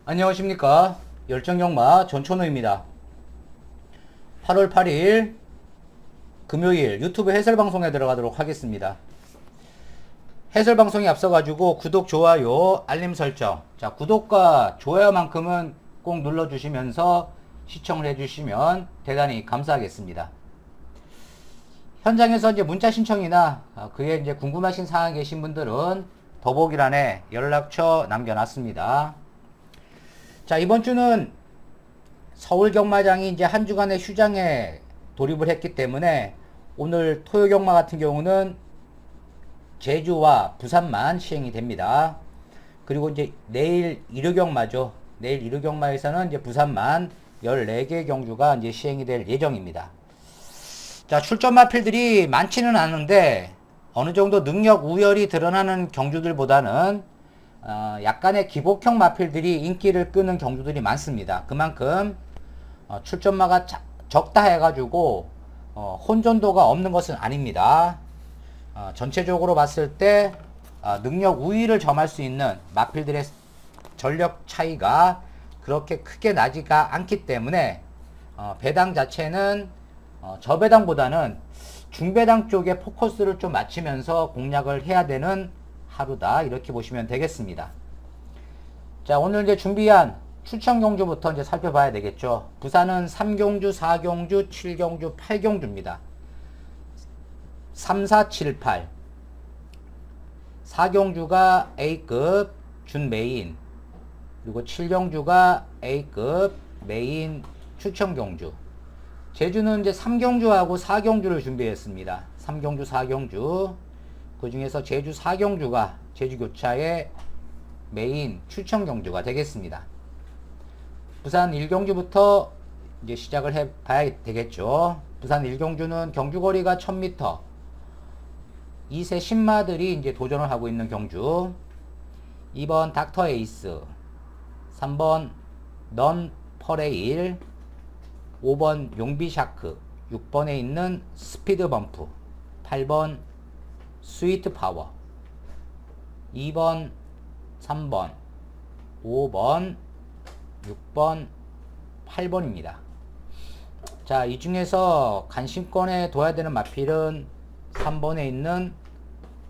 안녕하십니까. 열정경마 전천후입니다. 8월 8일 금요일 유튜브 해설방송에 들어가도록 하겠습니다. 해설방송에 앞서가지고 구독, 좋아요, 알림 설정. 자, 구독과 좋아요만큼은 꼭 눌러주시면서 시청을 해주시면 대단히 감사하겠습니다. 현장에서 이제 문자 신청이나 그에 이제 궁금하신 사항 계신 분들은 더보기란에 연락처 남겨놨습니다. 자, 이번 주는 서울 경마장이 이제 한 주간의 휴장에 돌입을 했기 때문에 오늘 토요 경마 같은 경우는 제주와 부산만 시행이 됩니다. 그리고 이제 내일 일요 경마죠. 내일 일요 경마에서는 이제 부산만 14개 경주가 이제 시행이 될 예정입니다. 자, 출전 마필들이 많지는 않은데 어느 정도 능력 우열이 드러나는 경주들보다는 약간의 기복형 마필들이 인기를 끄는 경주들이 많습니다. 그만큼 출전마가 적다 해가지고 혼전도가 없는 것은 아닙니다. 전체적으로 봤을 때 능력 우위를 점할 수 있는 마필들의 전력 차이가 그렇게 크게 나지가 않기 때문에 배당 자체는 저배당보다는 중배당 쪽에 포커스를 좀 맞추면서 공략을 해야 되는 하루다, 이렇게 보시면 되겠습니다. 자, 오늘 이제 준비한 추천 경주부터 이제 살펴봐야 되겠죠. 부산은 3경주, 4경주, 7경주, 8경주입니다. 3, 4, 7, 8. 4경주가 A급 준메인, 그리고 7경주가 A급 메인 추천 경주. 제주는 이제 3경주하고 4경주를 준비했습니다. 3경주, 4경주. 그 중에서 제주 4경주가 제주교차의 메인 추천 경주가 되겠습니다. 부산 1경주부터 이제 시작을 해 봐야 되겠죠. 부산 1경주는 경주거리가 1000m. 2세 신마들이 이제 도전을 하고 있는 경주. 2번 닥터 에이스. 3번 넌 퍼레일. 5번 용비샤크, 6번에 있는 스피드 범프, 8번 스위트 파워, 2번, 3번, 5번, 6번, 8번입니다. 자, 이 중에서 관심권에 둬야 되는 마필은 3번에 있는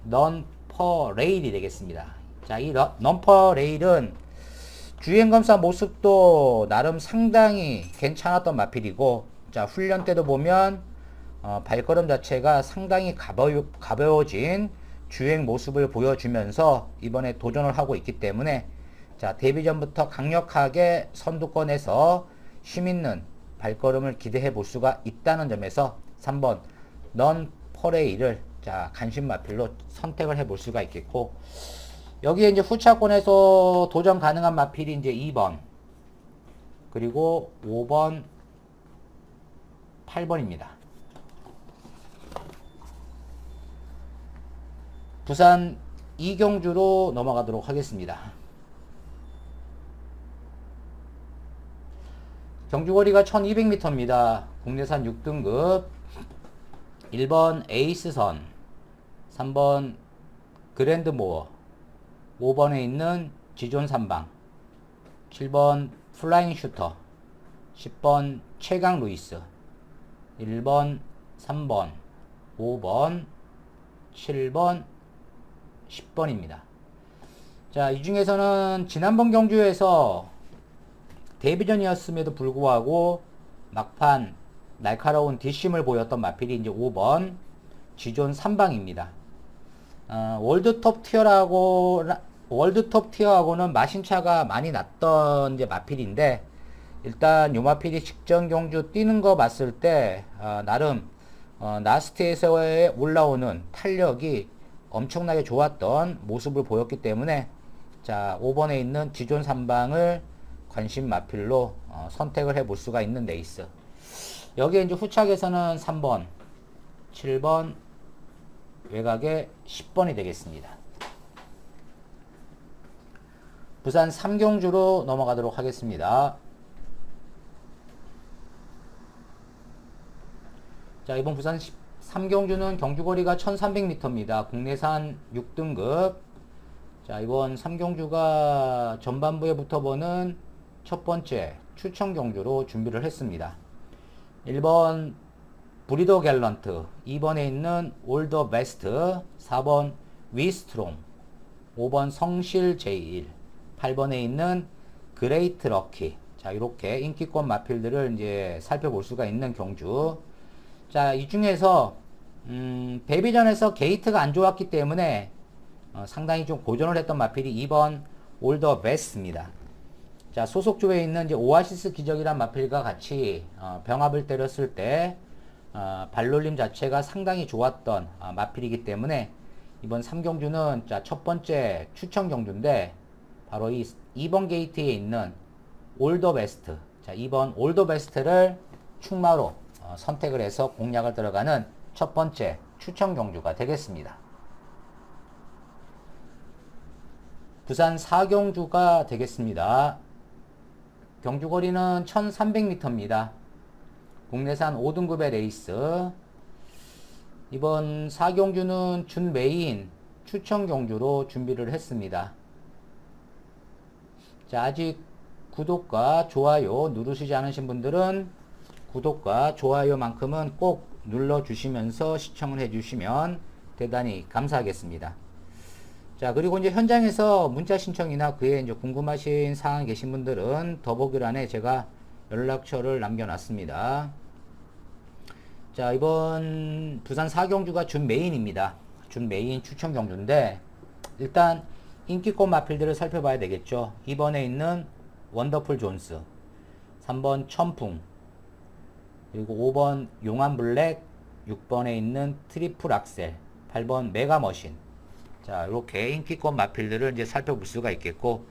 넌퍼레일이 되겠습니다. 자, 이 넌퍼레일은 주행검사 모습도 나름 상당히 괜찮았던 마필이고, 자, 훈련 때도 보면 발걸음 자체가 상당히 가벼워진 주행 모습을 보여주면서 이번에 도전을 하고 있기 때문에, 자, 데뷔전부터 강력하게 선두권에서 힘있는 발걸음을 기대해 볼 수가 있다는 점에서 3번 넌 퍼레이를 자, 간신 마필로 선택을 해 볼 수가 있겠고, 여기에 이제 후차권에서 도전 가능한 마필이 이제 2번, 그리고 5번, 8번입니다. 부산 2경주로 넘어가도록 하겠습니다. 경주거리가 1200m입니다. 국내산 6등급. 1번 에이스선, 3번 그랜드모어, 5번에 있는 지존 3방, 7번 플라잉 슈터, 10번 최강 루이스, 1번, 3번, 5번, 7번, 10번입니다. 자, 이 중에서는 지난번 경주에서 데뷔전이었음에도 불구하고 막판 날카로운 뒷심을 보였던 마필이 이제 5번 지존 3방입니다. 월드톱 티어하고는 마신차가 많이 났던 이제 마필인데, 일단 요 마필이 직전 경주 뛰는 거 봤을 때 나름 나스트에서의 올라오는 탄력이 엄청나게 좋았던 모습을 보였기 때문에, 자, 5번에 있는 지존 3방을 관심 마필로 선택을 해 볼 수가 있는 레이스. 여기에 이제 후착에서는 3번, 7번, 외곽에 10번이 되겠습니다. 부산 3경주로 넘어가도록 하겠습니다. 자, 이번 부산 3경주는 경주거리가 1300m입니다. 국내산 6등급. 자, 이번 3경주가 전반부에 붙어보는 첫 번째 추천 경주로 준비를 했습니다. 1번 브리더 갤런트, 2번에 있는 올더 베스트, 4번 위스트롬, 5번 성실 제1, 8번에 있는 그레이트 럭키. 자, 이렇게 인기권 마필들을 이제 살펴볼 수가 있는 경주. 자, 이 중에서 데뷔전에서 게이트가 안 좋았기 때문에 상당히 좀 고전을 했던 마필이 2번 올더 베스트입니다. 자, 소속조에 있는 이제 오아시스 기적이란 마필과 같이 병합을 때렸을 때 발놀림 자체가 상당히 좋았던 마필이기 때문에 이번 3경주는 자, 첫 번째 추천 경주인데 바로 이 2번 게이트에 있는 올더 베스트. 자, 2번 올더 베스트를 충마로 선택을 해서 공략을 들어가는 첫 번째 추천 경주가 되겠습니다. 부산 4경주가 되겠습니다. 경주거리는 1300m입니다. 국내산 5등급의 레이스. 이번 4경주는 준메인 추천 경주로 준비를 했습니다. 자, 아직 구독과 좋아요 누르시지 않으신 분들은 구독과 좋아요만큼은 꼭 눌러주시면서 시청을 해주시면 대단히 감사하겠습니다. 자, 그리고 이제 현장에서 문자 신청이나 그에 이제 궁금하신 사항 계신 분들은 더보기란에 제가 연락처를 남겨놨습니다. 자, 이번 부산 4경주가 준메인입니다. 준메인 추천 경주인데 일단 인기권 마필들을 살펴봐야 되겠죠. 2번에 있는 원더풀 존스, 3번 천풍, 그리고 5번 용암 블랙, 6번에 있는 트리플 악셀, 8번 메가머신. 자, 이렇게 인기권 마필들을 이제 살펴볼 수가 있겠고,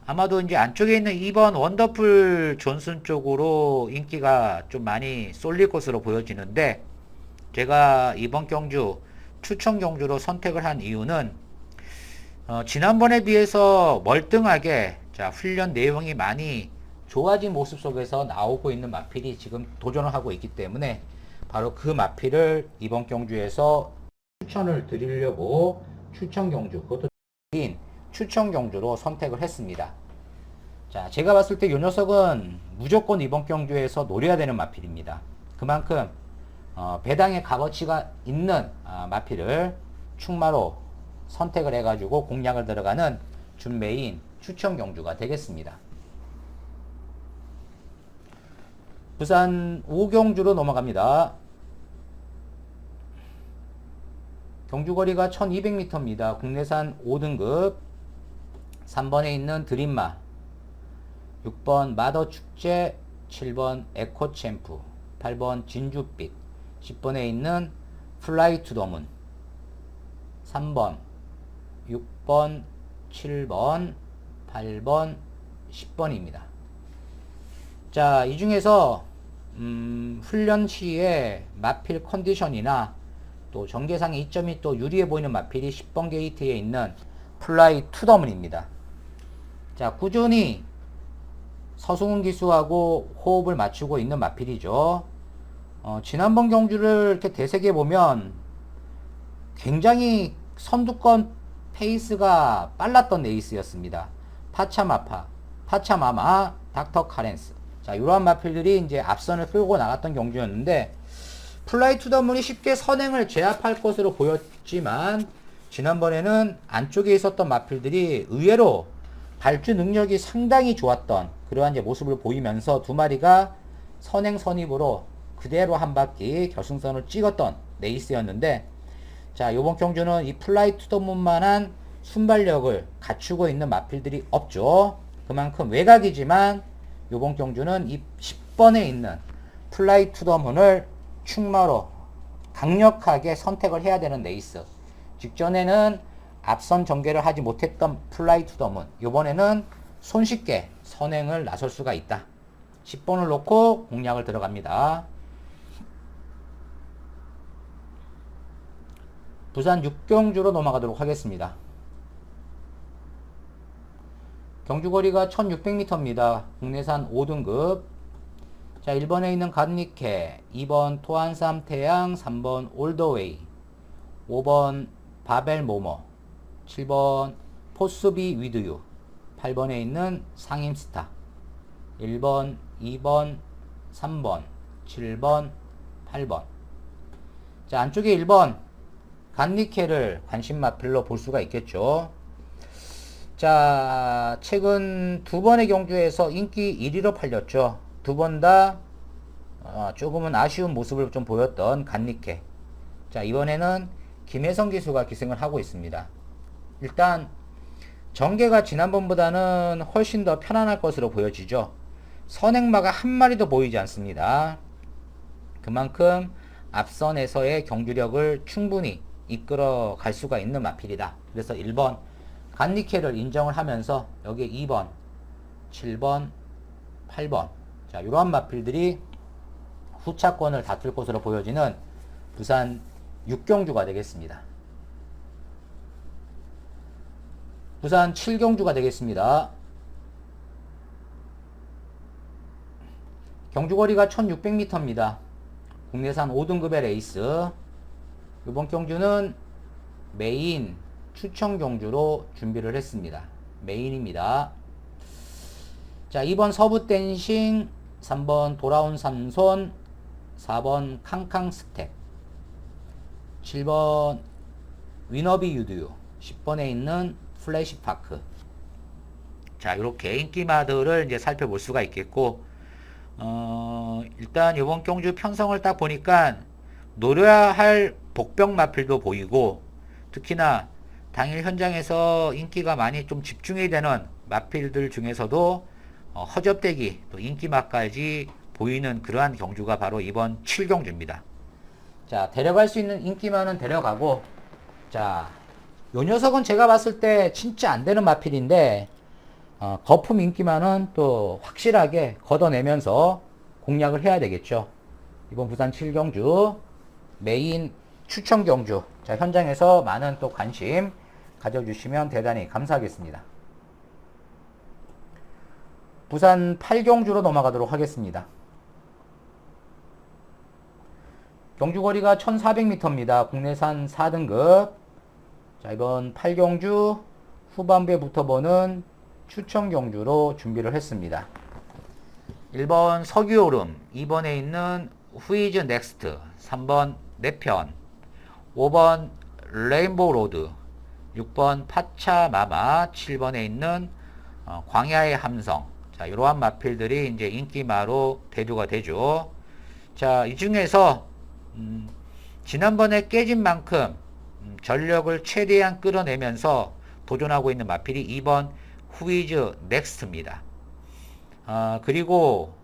아마도 이제 안쪽에 있는 2번 원더풀 존슨 쪽으로 인기가 좀 많이 쏠릴 것으로 보여지는데, 제가 이번 경주 추천 경주로 선택을 한 이유는 지난번에 비해서 멀뚱하게 자, 훈련 내용이 많이 좋아진 모습 속에서 나오고 있는 마필이 지금 도전을 하고 있기 때문에 바로 그 마필을 이번 경주에서 추천을 드리려고 추천 경주, 그것도 추천 경주로 선택을 했습니다. 자, 제가 봤을 때 이 녀석은 무조건 이번 경주에서 노려야 되는 마필입니다. 그만큼 배당의 값어치가 있는 마필을 충마로 선택을 해가지고 공략을 들어가는 준메인 추천 경주가 되겠습니다. 부산 5경주로 넘어갑니다. 경주거리가 1200m입니다. 국내산 5등급, 3번에 있는 드림마, 6번 마더축제, 7번 에코챔프, 8번 진주빛, 10번에 있는 플라이 투 더문, 3번, 6번, 7번, 8번, 10번입니다. 자, 이 중에서 훈련 시에 마필 컨디션이나 또 전개상의 이점이 또 유리해 보이는 마필이 10번 게이트에 있는 플라이 투 더문입니다. 자, 꾸준히 서승훈 기수하고 호흡을 맞추고 있는 마필이죠. 지난번 경주를 이렇게 되새겨 보면 굉장히 선두권 페이스가 빨랐던 레이스였습니다. 파차마파, 파차마마, 닥터 카렌스. 자, 이러한 마필들이 이제 앞선을 끌고 나갔던 경주였는데, 플라이 투 더 문이 쉽게 선행을 제압할 것으로 보였지만, 지난번에는 안쪽에 있었던 마필들이 의외로 발주 능력이 상당히 좋았던 그러한 이제 모습을 보이면서 두 마리가 선행 선입으로 그대로 한 바퀴 결승선을 찍었던 레이스였는데, 자, 요번 경주는 이 플라이 투 더 문만한 순발력을 갖추고 있는 마필들이 없죠. 그만큼 외곽이지만 요번 경주는 이 10번에 있는 플라이 투 더 문을 충마로 강력하게 선택을 해야 되는 레이스. 직전에는 앞선 전개를 하지 못했던 플라이 투 더 문, 요번에는 손쉽게 선행을 나설 수가 있다. 10번을 놓고 공략을 들어갑니다. 부산 6경주로 넘어가도록 하겠습니다. 경주거리가 1600m입니다. 국내산 5등급. 자, 1번에 있는 갓니케, 2번 토안삼 태양, 3번 올더웨이, 5번 바벨 모모, 7번 포스비 위드유 8번에 있는 상임스타 1번, 2번, 3번, 7번, 8번. 자, 안쪽에 1번 간니케를 관심 마필로 볼 수가 있겠죠. 자, 최근 두 번의 경주에서 인기 1위로 팔렸죠. 두 번 다 조금은 아쉬운 모습을 좀 보였던 간니케. 자, 이번에는 김혜성 기수가 기승을 하고 있습니다. 일단 전개가 지난번보다는 훨씬 더 편안할 것으로 보여지죠. 선행마가 한 마리도 보이지 않습니다. 그만큼 앞선에서의 경주력을 충분히 이끌어 갈 수가 있는 마필이다. 그래서 1번 간니케를 인정을 하면서 여기에 2번, 7번, 8번. 자, 이러한 마필들이 후차권을 다툴 것으로 보여지는 부산 6경주가 되겠습니다. 부산 7경주가 되겠습니다. 경주거리가 1600m입니다. 국내산 5등급의 레이스. 이번 경주는 메인 추천 경주로 준비를 했습니다. 메인입니다. 자, 2번 서부 댄싱, 3번 돌아온 삼손, 4번 캉캉 스텝, 7번 위너비 유두유, 10번에 있는 플래시 파크. 자, 이렇게 인기마들을 이제 살펴볼 수가 있겠고, 일단 이번 경주 편성을 딱 보니까 노려야 할 복병 마필도 보이고, 특히나 당일 현장에서 인기가 많이 좀 집중이 되는 마필들 중에서도 허접대기 또 인기마까지 보이는 그러한 경주가 바로 이번 7경주입니다. 자, 데려갈 수 있는 인기마는 데려가고, 자, 요 녀석은 제가 봤을 때 진짜 안 되는 마필인데, 거품 인기마는 또 확실하게 걷어내면서 공략을 해야 되겠죠. 이번 부산 7경주 메인 추천 경주. 자, 현장에서 많은 또 관심 가져주시면 대단히 감사하겠습니다. 부산 8경주로 넘어가도록 하겠습니다. 경주거리가 1400m입니다. 국내산 4등급. 자, 이번 8경주 후반부에 붙어보는 추천 경주로 준비를 했습니다. 1번 석유오름, 2번에 있는 후이즈 넥스트, 3번 내편, 5번 레인보우 로드, 6번 파차마마, 7번에 있는 광야의 함성. 자, 이러한 마필들이 이제 인기마로 대두가 되죠. 자, 이 중에서 지난번에 깨진 만큼 전력을 최대한 끌어내면서 도전하고 있는 마필이 2번 후이즈 넥스트입니다. 그리고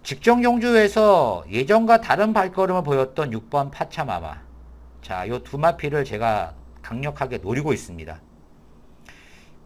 직전 경주에서 예전과 다른 발걸음을 보였던 6번 파차마마. 자, 요 두 마필을 제가 강력하게 노리고 있습니다.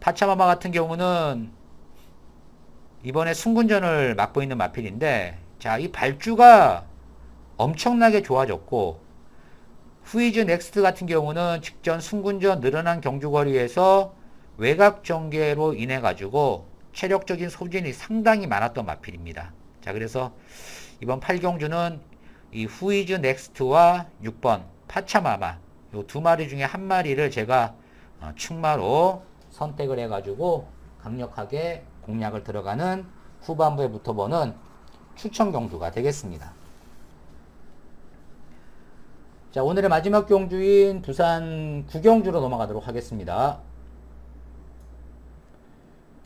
파차마마 같은 경우는 이번에 승군전을 맡고 있는 마필인데, 자, 이 발주가 엄청나게 좋아졌고, 후이즈 넥스트 같은 경우는 직전 승군전 늘어난 경주거리에서 외곽 전개로 인해 가지고 체력적인 소진이 상당히 많았던 마필입니다. 자, 그래서 이번 8경주는 이 후이즈 넥스트와 6번 파차마마 요 두 마리 중에 한 마리를 제가 충마로 선택을 해 가지고 강력하게 공략을 들어가는 후반부에 붙어보는 추천 경주가 되겠습니다. 자, 오늘의 마지막 경주인 부산 9경주로 넘어가도록 하겠습니다.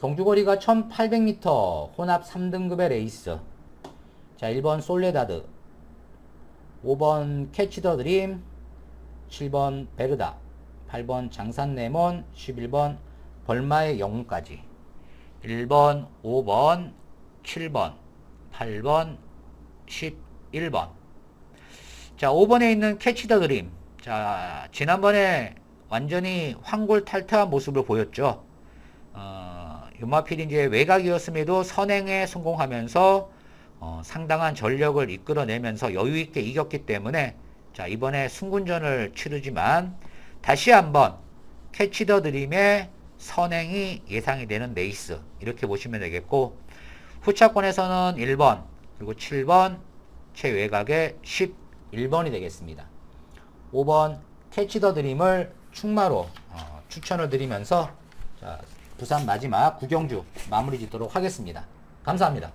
경주거리가 1800m, 혼합 3등급의 레이스. 자, 1번 솔레다드, 5번 캐치 더 드림, 7번 베르다, 8번 장산레몬, 11번 벌마의 영웅까지. 1번, 5번, 7번, 8번, 11번. 자, 5번에 있는 캐치 더 드림. 자, 지난번에 완전히 황골탈퇴한 모습을 보였죠. 요마필이 이제 외곽이었음에도 선행에 성공하면서 상당한 전력을 이끌어내면서 여유있게 이겼기 때문에, 자, 이번에 승군전을 치르지만 다시 한번 캐치 더 드림의 선행이 예상이 되는 레이스, 이렇게 보시면 되겠고, 후차권에서는 1번 그리고 7번 최외곽의 11번이 되겠습니다. 5번 캐치 더 드림을 충마로 추천을 드리면서, 자, 부산 마지막 구경주 마무리 짓도록 하겠습니다. 감사합니다.